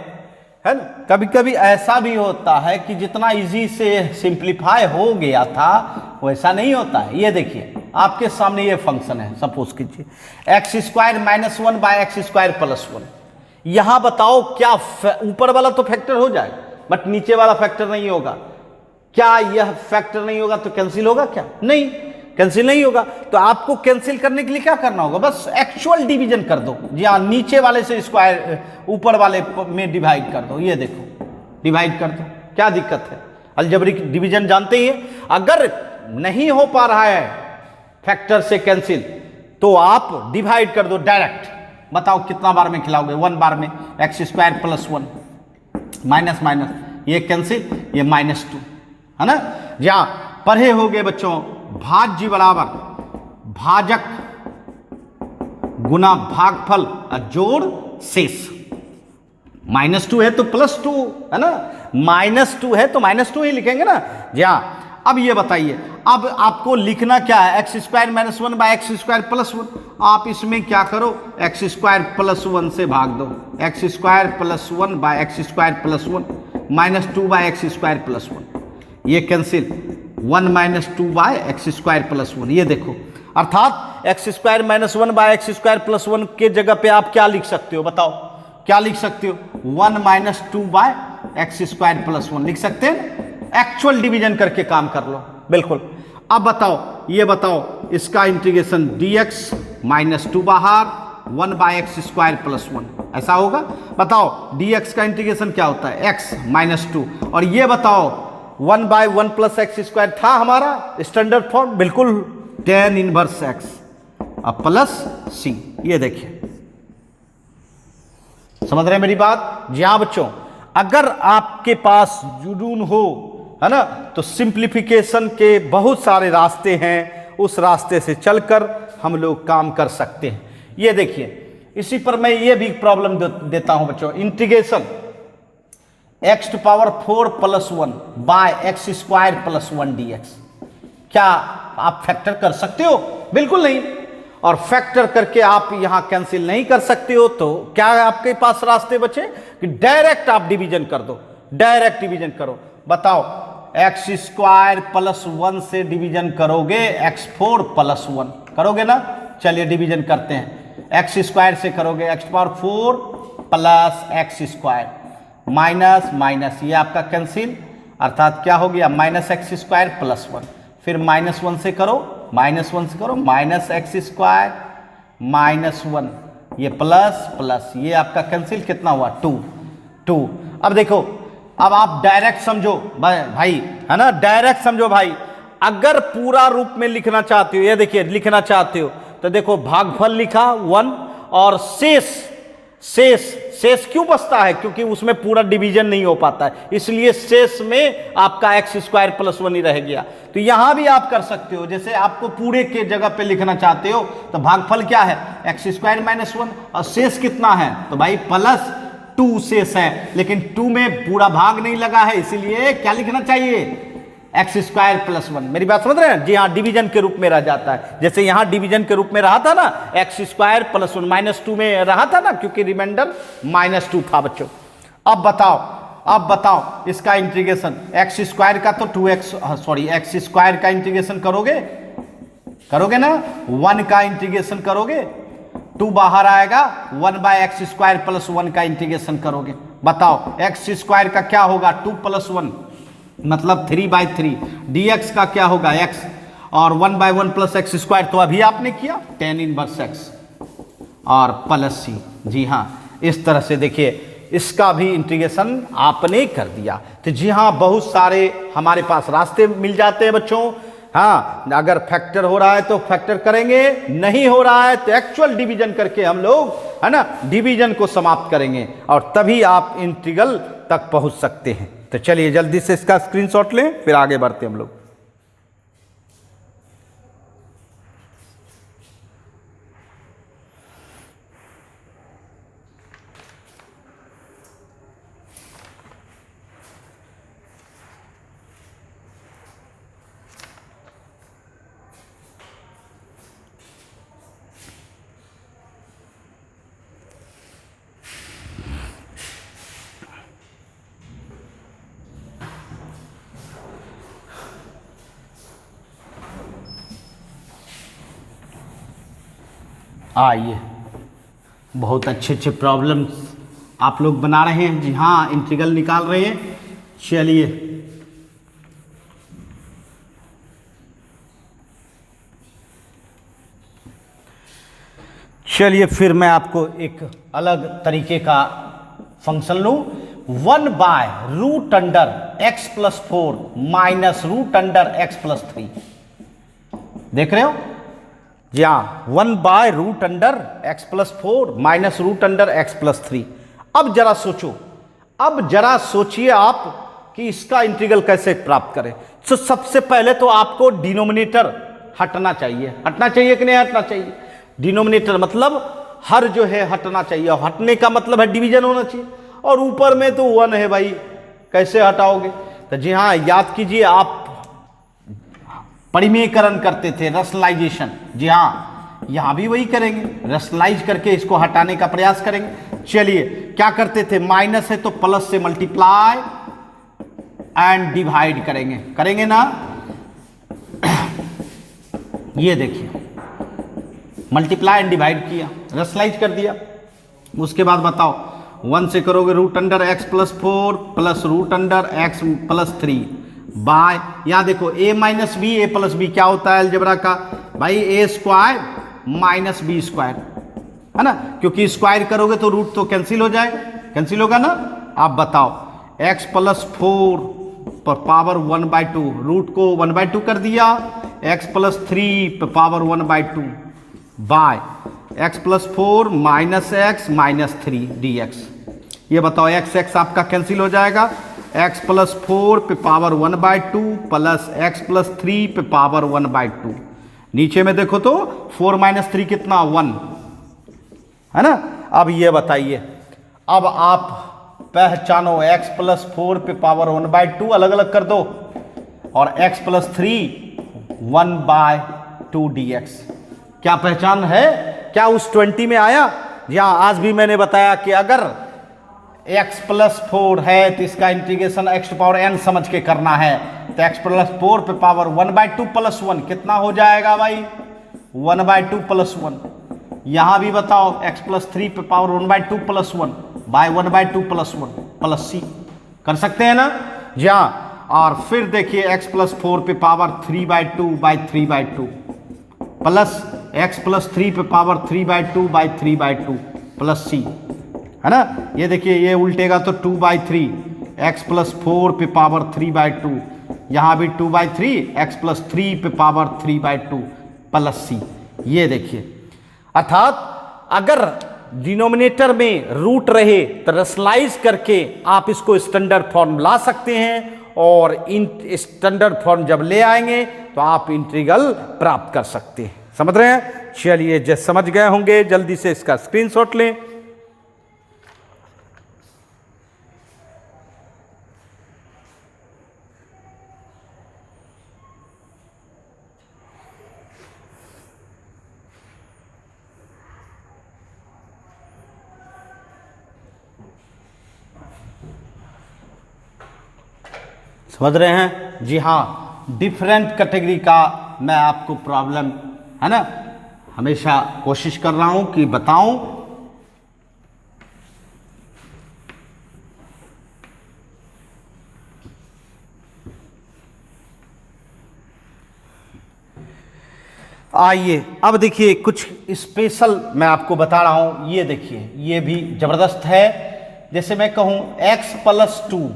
ना, कभी कभी ऐसा भी होता है कि जितना इजी से सिंप्लीफाई हो गया था वैसा नहीं होता है। ये देखिए, आपके सामने ये फंक्शन है, सपोज कीजिए x square minus 1 by x square plus 1। यहां बताओ क्या ऊपर वाला तो फैक्टर हो जाएगा, बट नीचे वाला फैक्टर नहीं होगा। क्या यह फैक्टर नहीं होगा तो कैंसिल होगा क्या? नहीं, कैंसिल नहीं होगा। तो आपको कैंसिल करने के लिए क्या करना होगा? बस एक्चुअल डिवीजन कर दो। जी हाँ, नीचे वाले से स्क्वायर ऊपर वाले में डिवाइड कर दो। ये देखो, डिवाइड कर दो, क्या दिक्कत है? अलजेब्रिक डिवीजन जानते ही हैं। अगर नहीं हो पा रहा है फैक्टर से कैंसिल तो आप डिवाइड कर दो डायरेक्ट। बताओ कितना बार में खिलाओगे? 1 बार में। X square plus 1 minus minus, ये कैंसिल, ये -2, है ना। जहां पढ़े हो गए बच्चों, भाज्य बराबर भाजक गुना भागफल जोड़ शेष। -2 है तो +2, है ना, -2 है तो -2 ही लिखेंगे ना। जी हाँ, अब ये बताइए, अब आपको लिखना क्या है? X square minus 1 by x square plus 1। आप इसमें क्या करो? एक्स स्क्वायर प्लस 1 से भाग दो। X square plus 1 by x square plus 1, -2 by x square plus 1, ये cancel, 1 - 2 by x square plus 1। ये देखो, अर्थात x square minus 1 by x square plus 1 के जगह पे आप क्या लिख सकते हो? बताओ क्या लिख सकते हो? 1 - 2 बाय एक्स स्क्वायर प्लस 1 लिख सकते हैं। एक्चुअल डिवीजन करके काम कर लो, बिल्कुल। अब बताओ, ये बताओ इसका इंटीग्रेशन dx -2 बाहर, 1 बाय एक्स स्क्वायर प्लस 1, ऐसा होगा। बताओ dx का इंटीग्रेशन क्या होता है? x -2। और ये बताओ 1 बाय 1 प्लस एक्स स्क्वायर था हमारा स्टैंडर्ड फॉर्म, बिल्कुल, tan इनवर्स x, अब प्लस c। ये देखिए, समझ रहे हैं मेरी बात? जी हाँ बच्चों, अगर आपके पास जुनून हो, है ना, तो सिंप्लीफिकेशन के बहुत सारे रास्ते हैं, उस रास्ते से चलकर हम लोग काम कर सकते हैं। ये देखिए, इसी पर मैं ये भी प्रॉब्लम देता हूं बच्चों, integration x⁴ plus 1 by x square plus 1 dx। क्या आप फैक्टर कर सकते हो? बिल्कुल नहीं। और फैक्टर करके आप यहां कैंसिल नहीं कर सकते हो, तो क्या आपके पास रास्ते बचे? कि डायरेक्ट आप डिवीजन कर दो, डायरेक्ट डिवीजन करो। बताओ, एक्स स्क्वायर प्लस 1 से डिवीजन करोगे, x4 प्लस 1 करोगे ना। चलिए डिवीजन करते हैं। एक्स स्क्वायर से करोगे x⁴ plus x square, minus minus, ये आपका कैंसिल, अर्थात क्या हो गया? -x square plus 1। फिर -1 से करो, -1 से करो, -x स्क्वायर -1, ये प्लस प्लस, ये आपका कैंसिल, कितना हुआ? 2। अब देखो, अब आप डायरेक्ट समझो भाई, है ना, डायरेक्ट समझो भाई। अगर पूरा रूप में लिखना चाहते हो, ये देखिए लिखना चाहते हो, तो देखो भागफल लिखा 1 और शेष क्यों बचता है? क्योंकि उसमें पूरा डिवीजन नहीं हो पाता है, इसलिए शेष में आपका एक्स स्क्वायर प्लस 1 ही रह गया। तो यहां भी आप कर सकते हो, जैसे आपको पूरे के जगह पे लिखना चाहते हो तो भागफल क्या है? एक्स स्क्वायर -1 और शेष कितना है? तो भाई प्लस 2 शेष है, लेकिन 2 में पूरा भाग नहीं लगा है, इसीलिए क्या लिखना चाहिए, एक्स स्क्वायर प्लस 1। मेरी बात समझ रहे हैं? जी हाँ, डिवीजन के रूप में रह जाता है। जैसे यहां डिवीजन के रूप में रहा था ना, एक्स स्क्वायर प्लस 1, -2 में रहा था ना, क्योंकि रिमाइंडर -2 था बच्चों। अब बताओ इसका इंटीग्रेशन, एक्स स्क्वायर का तो 2x, सॉरी एक्स स्क्वायर का इंटीग्रेशन करोगे ना, 1 का इंटीग्रेशन करोगे, 2 बाहर आएगा, 1/x स्क्वायर प्लस 1 का इंटीग्रेशन करोगे। बताओ एक्स स्क्वायर का क्या होगा, 2 + 1 मतलब 3/3, dx का क्या होगा x, और 1/1 + x स्क्वायर तो अभी आपने किया, tan इनवर्स x और प्लस c। जी हाँ, इस तरह से देखिए इसका भी इंटीग्रेशन आपने कर दिया। तो जी हाँ, बहुत सारे हमारे पास रास्ते मिल जाते हैं बच्चों। हाँ, अगर फैक्टर हो रहा है तो फैक्टर करेंगे, नहीं हो रहा है तो एक्चुअल डिवीजन करके हम लोग, है ना, डिवीजन को समाप्त करेंगे और तभी आप इंटीग्रल तक पहुंच सकते हैं। तो चलिए जल्दी से इसका स्क्रीनशॉट लें, फिर आगे बढ़ते हम लोग। आइए, बहुत अच्छे प्रॉब्लम्स आप लोग बना रहे हैं। जी हाँ, इंटीग्रल निकाल रहे हैं। चलिए फिर मैं आपको एक अलग तरीके का फंक्शन लूँ, 1/√x + 4 -√x + 3। देख रहे हो? जी हाँ, 1/√x + 4 -√x + 3। अब जरा सोचिए आप कि इसका इंटीग्रल कैसे प्राप्त करें। तो सबसे पहले तो आपको डिनोमिनेटर हटना चाहिए कि नहीं हटना चाहिए? डिनोमिनेटर मतलब हर जो है हटना चाहिए, और हटने का मतलब है डिवीजन होना चाहिए, और ऊपर में तो 1 है भाई, कैसे हटाओगे? तो जी हाँ, याद कीजिए आप परिमेयकरण करते थे, रैशनलाइजेशन। जी हाँ, यहां भी वही करेंगे, रैशनलाइज करके इसको हटाने का प्रयास करेंगे। चलिए क्या करते थे, माइनस है तो प्लस से मल्टीप्लाई एंड डिवाइड करेंगे ना। ये देखिए, मल्टीप्लाई एंड डिवाइड किया, रैशनलाइज कर दिया। उसके बाद बताओ, 1 से करोगे √x + 4 + √x + 3 बाय, यहां देखो a - b, a + b क्या होता है अलजेब्रा का भाई, a² - b², है ना, क्योंकि स्क्वायर करोगे तो रूट तो कैंसिल होगा ना। आप बताओ, x + 4 पर पावर 1/2, रूट को 1/2 कर दिया, x + 3 पर power 1/2 bye x + 4 -x - 3 dx। ये बताओ, x आपका कैंसिल हो जाएगा, x + 4 पे पावर 1/2 प्लस x + 3 पे पावर 1/2। नीचे में देखो तो 4 - 3 कितना, 1, है ना। अब ये बताइए, अब आप पहचानो, x + 4 पे पावर 1/2 अलग अलग कर दो, और x + 3 1/2 dx। क्या पहचान है? क्या उस 20 में आया? यहाँ आज भी मैंने बताया कि अगर x + 4 है तो इसका इंटीग्रेशन x⁴n समझ के करना है। तो x + 4 पे पावर 1/2 + 1 कितना हो जाएगा भाई, 1/2 + 1। यहां भी बताओ, x + 3 पे पावर 1/2 + 1 बाय 1/2 + 1 प्लस c, कर सकते हैं ना। जी हाँ, और फिर देखिए x + 4 पे पावर 3/2 बाय 3/2 प्लस x + 3 पे पावर 3/2 बाय 3/2 प्लस c, है ना। ये देखिए, ये उल्टेगा तो 2/3, x + 4 पे पावर 3/2, यहाँ भी 2/3, x + 3 पे पावर 3/2 प्लस c। ये देखिए, अर्थात अगर डिनोमिनेटर में रूट रहे तो रैशनलाइज करके आप इसको स्टैंडर्ड फॉर्म ला सकते हैं, और इन स्टैंडर्ड फॉर्म जब ले आएंगे तो आप इंटीग्रल प्राप्त कर सकते हैं। समझ रहे हैं? चलिए, समझ गए होंगे, जल्दी से इसका स्क्रीनशॉट लें। समझ रहे हैं? जी हाँ, डिफरेंट कैटेगरी का मैं आपको प्रॉब्लम, है ना, हमेशा कोशिश कर रहा हूं कि बताऊं। आइए अब देखिए कुछ स्पेशल मैं आपको बता रहा हूं। ये देखिए, ये भी जबरदस्त है। जैसे मैं कहूं x+2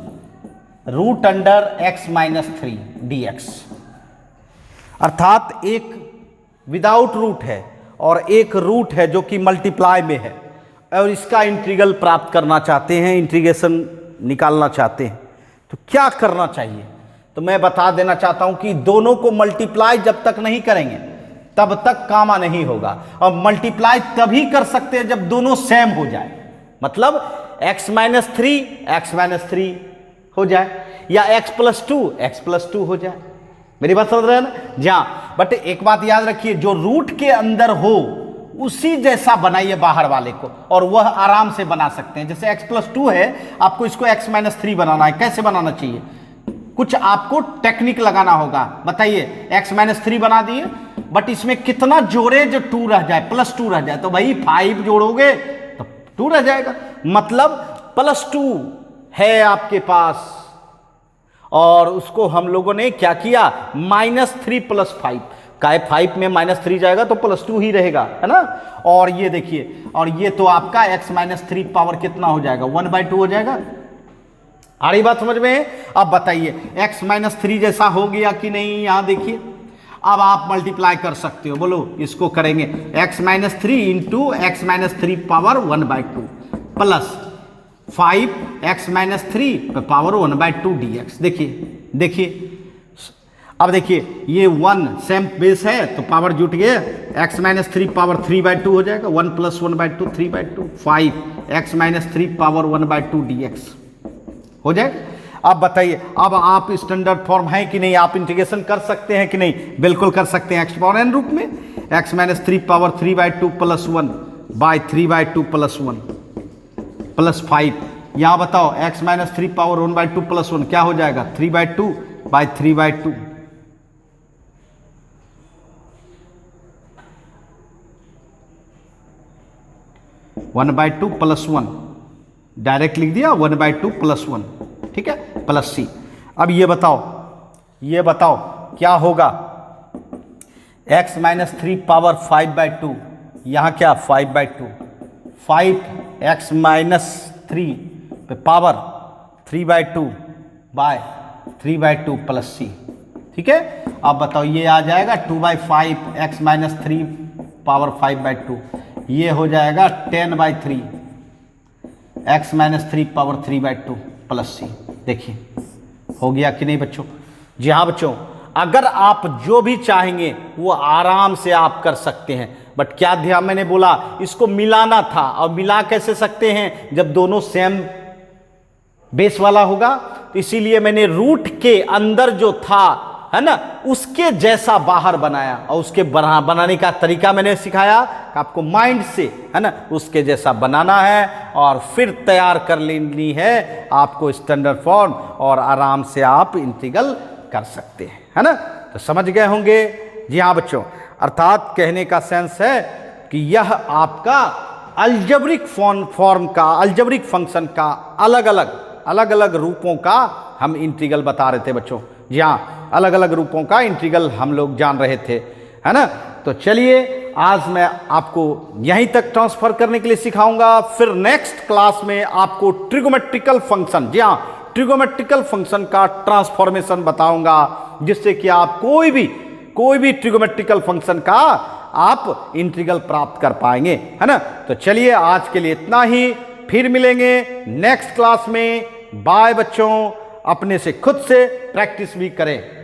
root under x-3 dx, अर्थात एक विदाउट रूट है और एक रूट है जो कि मल्टीप्लाई में है, और इसका इंटीग्रल प्राप्त करना चाहते हैं, इंटीग्रेशन निकालना चाहते हैं, तो क्या करना चाहिए? तो मैं बता देना चाहता हूं कि दोनों को मल्टीप्लाई जब तक नहीं करेंगे तब तक कामा नहीं होगा, और मल्टीप्लाई तभी कर सकते हैं जब दोनों सेम हो जाए, मतलब x-3 हो जाए या x+2 हो जाए। मेरी बात समझ रहे हैं ना? जी हाँ, बट एक बात याद रखिए, जो रूट के अंदर हो उसी जैसा बनाइए बाहर वाले को, और वह आराम से बना सकते हैं। जैसे x+2 है, आपको इसको x-3 बनाना है। कैसे बनाना चाहिए? कुछ आपको टेक्निक लगाना होगा। बताइए, x-3 बना दिए, बट इसमें कितना जोड़े जो 2 रह जाए, +2 रह जाए, तो भाई 5 जोड़ोगे तो 2 रह जाएगा, मतलब +2 है आपके पास, और उसको हम लोगों ने क्या किया, -3 + 5 का 5 में -3 जाएगा तो +2 ही रहेगा, है ना। और ये देखिए, और ये तो आपका x-3 पावर कितना हो जाएगा, 1/2 हो जाएगा। आ रही बात समझ में? अब बताइए x-3 जैसा हो गया कि नहीं? यहां देखिए, अब आप मल्टीप्लाई कर सकते हो। बोलो, इसको करेंगे x-3 into x-3 power 1/2 plus 5x-3 power 1/2 dx। देखिए अब देखिए, ये 1 सेम बेस है तो पावर जुट गया, x-3 पावर 3/2 हो जाएगा, 1 + 1/2 3/2, 5x-3 पावर 1/2 dx हो जाएगा। अब बताइए, अब आप स्टैंडर्ड फॉर्म है कि नहीं? आप इंटीग्रेशन कर सकते हैं कि नहीं? बिल्कुल कर सकते हैं, एक्सपोनेंट रूप में। x-3 power 3/2 + 1/3/2 + 1 plus 5। यहां बताओ, x-3 पावर 1/2 + 1 क्या हो जाएगा, 3/2/3/2। 1/2 + 1 डायरेक्ट लिख दिया, 1/2 + 1, ठीक है, प्लस c। अब ये बताओ क्या होगा, x-3 पावर 5/2, यहां क्या 5/2, 5x-3 पे पावर 3/2/3/2 प्लस c, ठीक है। अब बताओ, ये आ जाएगा 2/5 x-3 पावर 5/2, ये हो जाएगा 10/3 x-3 पावर 3/2 प्लस c। देखिए हो गया कि नहीं बच्चों? जी हाँ बच्चों, अगर आप जो भी चाहेंगे वो आराम से आप कर सकते हैं, बट क्या ध्यान मैंने बोला, इसको मिलाना था, और मिला कैसे सकते हैं जब दोनों सेम बेस वाला होगा, तो इसीलिए मैंने रूट के अंदर जो था, है ना, उसके जैसा बाहर बनाया, और उसके बनाने का तरीका मैंने सिखाया कि आपको माइंड से, है ना, उसके जैसा बनाना है और फिर तैयार कर लेनी है आपको स्टैंडर्ड फॉर्म, और आराम से आप इंटीग्रल कर सकते हैं, है ना। तो समझ गए होंगे? जी हाँ बच्चों, अर्थात कहने का सेंस है कि यह आपका अलजेब्रिक फॉर्म का, अलजेब्रिक फंक्शन का अलग अलग रूपों का हम इंटीग्रल बता रहे थे बच्चों। जी हाँ, अलग अलग रूपों का इंटीग्रल हम लोग जान रहे थे, है ना। तो चलिए, आज मैं आपको यहीं तक ट्रांसफर करने के लिए सिखाऊंगा, फिर नेक्स्ट क्लास में आपको ट्रिगोमेट्रिकल फंक्शन, जी हाँ, ट्रिगोमेट्रिकल फंक्शन का ट्रांसफॉर्मेशन बताऊंगा, जिससे कि आप कोई भी ट्रिगोमेट्रिकल फंक्शन का आप इंटीग्रल प्राप्त कर पाएंगे, है ना। तो चलिए, आज के लिए इतना ही, फिर मिलेंगे नेक्स्ट क्लास में। बाय बच्चों, अपने से खुद से प्रैक्टिस भी करें।